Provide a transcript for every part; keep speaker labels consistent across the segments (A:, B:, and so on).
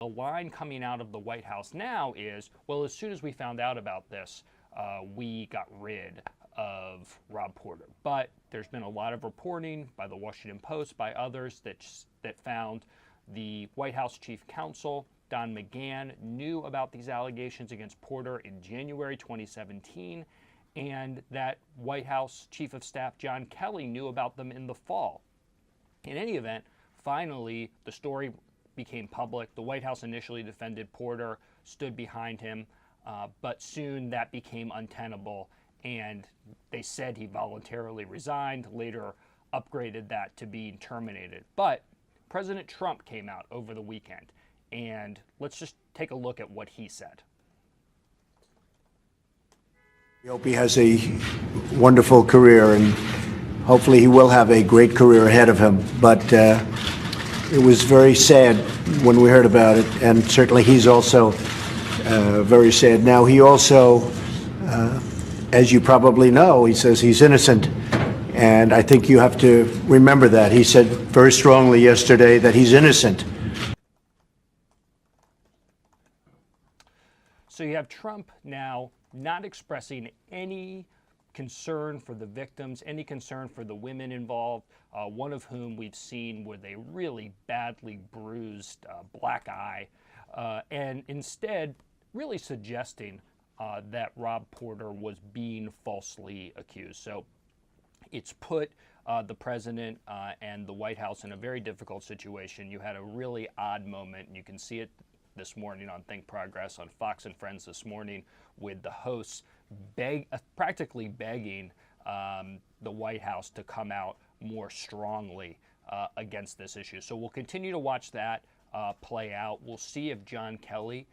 A: The line coming out of the White House now is, well, as soon as we found out about this, we got rid of Rob Porter. But there's been a lot of reporting by the Washington Post, by others, that found the White House chief counsel, Don McGahn, knew about these allegations against Porter in January 2017, and that White House chief of staff, John Kelly, knew about them in the fall. In any event, finally, the story became public. The White House initially defended Porter, stood behind him, but soon that became untenable, and they said he voluntarily resigned, later upgraded that to being terminated. But President Trump came out over the weekend, and let's just take a look at what he said.
B: I hope he has a wonderful career, and hopefully he will have a great career ahead of him. But it was very sad when we heard about it, and certainly he's also very sad. Now, he also, as you probably know, he says he's innocent, and I think you have to remember that. He said very strongly yesterday that he's innocent.
A: So you have Trump now not expressing any concern for the victims, any concern for the women involved, one of whom we've seen with a really badly bruised black eye, and instead really suggesting that Rob Porter was being falsely accused. So it's put the president and the White House in a very difficult situation. You had a really odd moment, and you can see it this morning on ThinkProgress on Fox and Friends this morning, with the hosts practically begging the White House to come out more strongly against this issue. So we'll continue to watch that play out. We'll see if John Kelly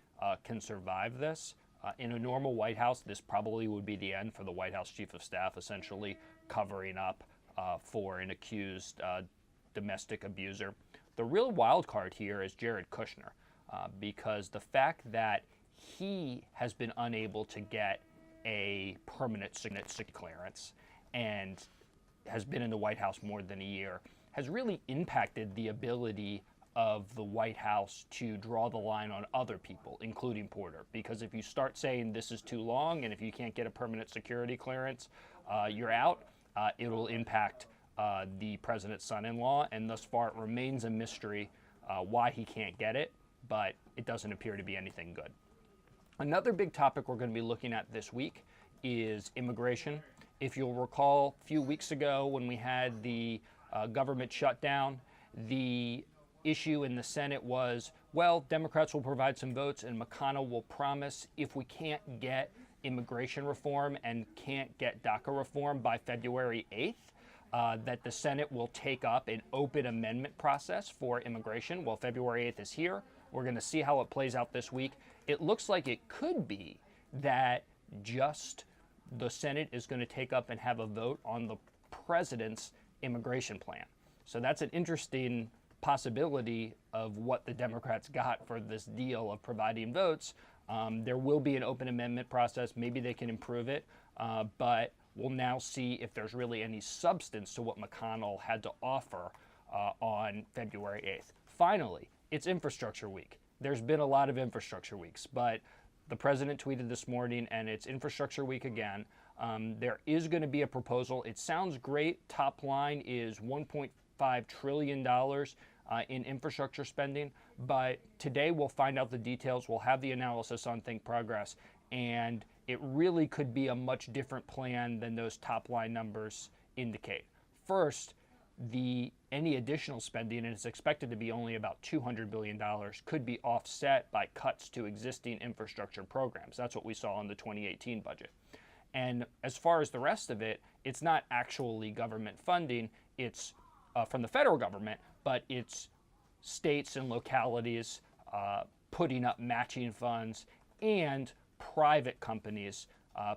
A: can survive this. In a normal White House, this probably would be the end for the White House chief of staff, essentially covering up for an accused domestic abuser. The real wild card here is Jared Kushner, because the fact that he has been unable to get a permanent signature clearance and has been in the White House more than a year has really impacted the ability of the White House to draw the line on other people, including Porter. Because if you start saying this is too long and if you can't get a permanent security clearance, you're out, it'll impact the president's son-in-law, and thus far it remains a mystery why he can't get it, but it doesn't appear to be anything good. Another big topic we're going to be looking at this week is immigration. If you'll recall, a few weeks ago when we had the government shutdown, the issue in the Senate was, well, Democrats will provide some votes and McConnell will promise if we can't get immigration reform and can't get DACA reform by February 8th, that the Senate will take up an open amendment process for immigration. Well, February 8th is here. We're going to see how it plays out this week. It looks like it could be that just the Senate is going to take up and have a vote on the president's immigration plan. So that's an interesting possibility of what the Democrats got for this deal of providing votes. There will be an open amendment process. Maybe they can improve it, but we'll now see if there's really any substance to what McConnell had to offer on February 8th. Finally, it's infrastructure week. There's been a lot of infrastructure weeks, but the president tweeted this morning, and it's infrastructure week again. There is going to be a proposal. It sounds great. Top line is $1.5 trillion in infrastructure spending, but today we'll find out the details. We'll have the analysis on ThinkProgress, and it really could be a much different plan than those top line numbers indicate. First, any additional spending, and it's expected to be only about $200 billion, could be offset by cuts to existing infrastructure programs. That's what we saw in the 2018 budget. And as far as the rest of it, it's not actually government funding. It's from the federal government, but it's states and localities putting up matching funds and private companies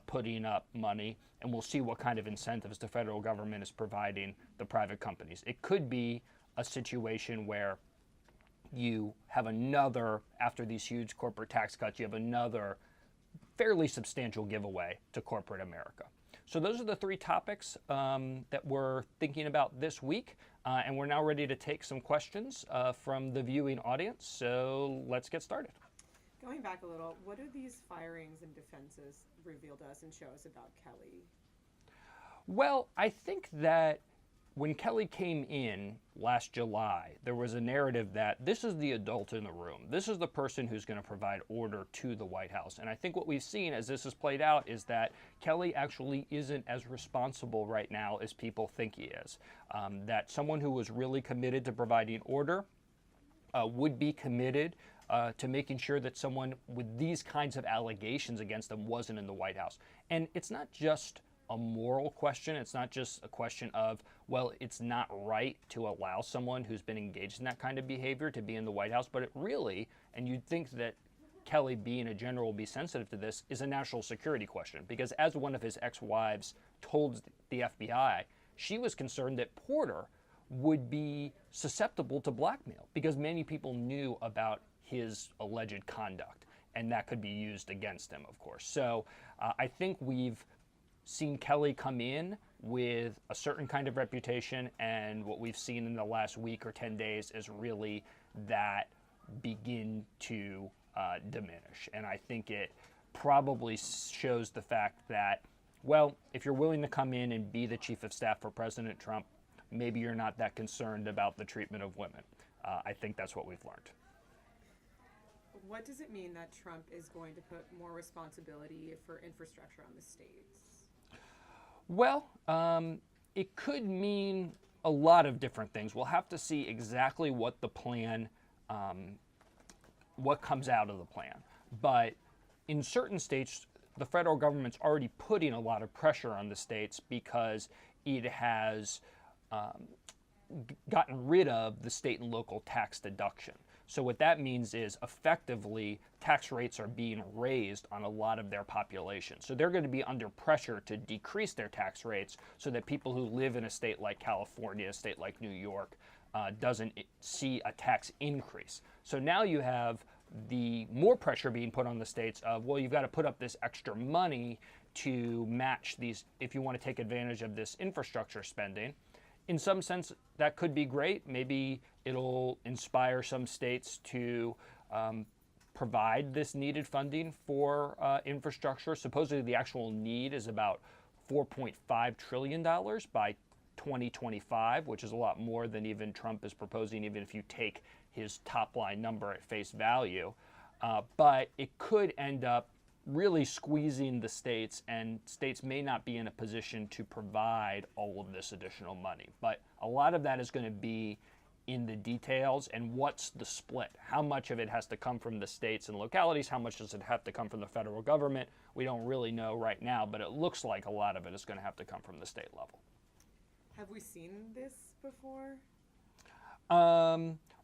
A: putting up money, and we'll see what kind of incentives the federal government is providing the private companies. It could be a situation where you have another, after these huge corporate tax cuts, you have another fairly substantial giveaway to corporate America. So those are the three topics that we're thinking about this week. And we're now ready to take some questions from the viewing audience. So let's get started.
C: Going back a little, what do these firings and defenses reveal to us and show us about Kelly?
A: Well, I think that when Kelly came in last July, there was a narrative that this is the adult in the room. This is the person who's going to provide order to the White House. And I think what we've seen as this has played out is that Kelly actually isn't as responsible right now as people think he is. That someone who was really committed to providing order would be committed to making sure that someone with these kinds of allegations against them wasn't in the White House. And it's not just a moral question. It's not just a question of, well, it's not right to allow someone who's been engaged in that kind of behavior to be in the White House, but it really, and you'd think that Kelly being a general would be sensitive to this, is a national security question. Because as one of his ex-wives told the FBI, she was concerned that Porter would be susceptible to blackmail because many people knew about his alleged conduct, and that could be used against him, of course. So I think we've seen Kelly come in with a certain kind of reputation, and what we've seen in the last week or 10 days is really that begin to diminish. And I think it probably shows the fact that, well, if you're willing to come in and be the chief of staff for President Trump, maybe you're not that concerned about the treatment of women. I think that's what we've learned.
C: What does it mean that Trump is going to put more responsibility for infrastructure on the states?
A: Well, it could mean a lot of different things. We'll have to see exactly what the plan, what comes out of the plan. But in certain states, the federal government's already putting a lot of pressure on the states because it has gotten rid of the state and local tax deduction. So what that means is effectively tax rates are being raised on a lot of their population. So they're going to be under pressure to decrease their tax rates so that people who live in a state like California, a state like New York, doesn't see a tax increase. So now you have the more pressure being put on the states of, well, you've got to put up this extra money to match these if you want to take advantage of this infrastructure spending. In some sense, that could be great. Maybe it'll inspire some states to provide this needed funding for infrastructure. Supposedly the actual need is about $4.5 trillion by 2025, which is a lot more than even Trump is proposing, even if you take his top line number at face value. But it could end up really squeezing the states, and states may not be in a position to provide all of this additional money. But a lot of that is going to be in the details and what's the split. How much of it has to come from the states and localities? How much does it have to come from the federal government? We don't really know right now, but it looks like a lot of it is going to have to come from the state level.
C: Have we seen this before?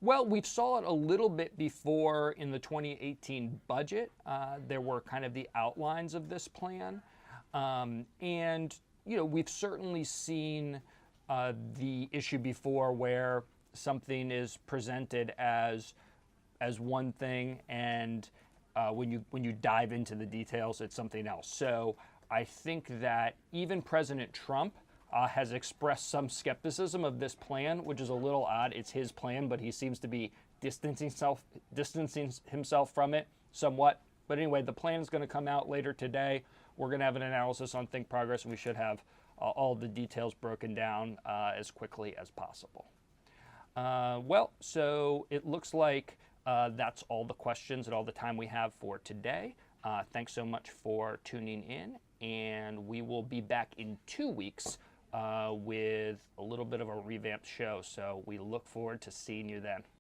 A: Well, we saw it a little bit before in the 2018 budget. There were kind of the outlines of this plan. And, you know, we've certainly seen the issue before where something is presented as one thing, and when you dive into the details, it's something else. So I think that even President Trump has expressed some skepticism of this plan, which is a little odd. It's his plan, but he seems to be distancing himself from it somewhat. But anyway, the plan is going to come out later today. We're going to have an analysis on ThinkProgress, and we should have all the details broken down as quickly as possible. Well, so it looks like that's all the questions and all the time we have for today. Thanks so much for tuning in, and we will be back in 2 weeks with a little bit of a revamped show. So we look forward to seeing you then.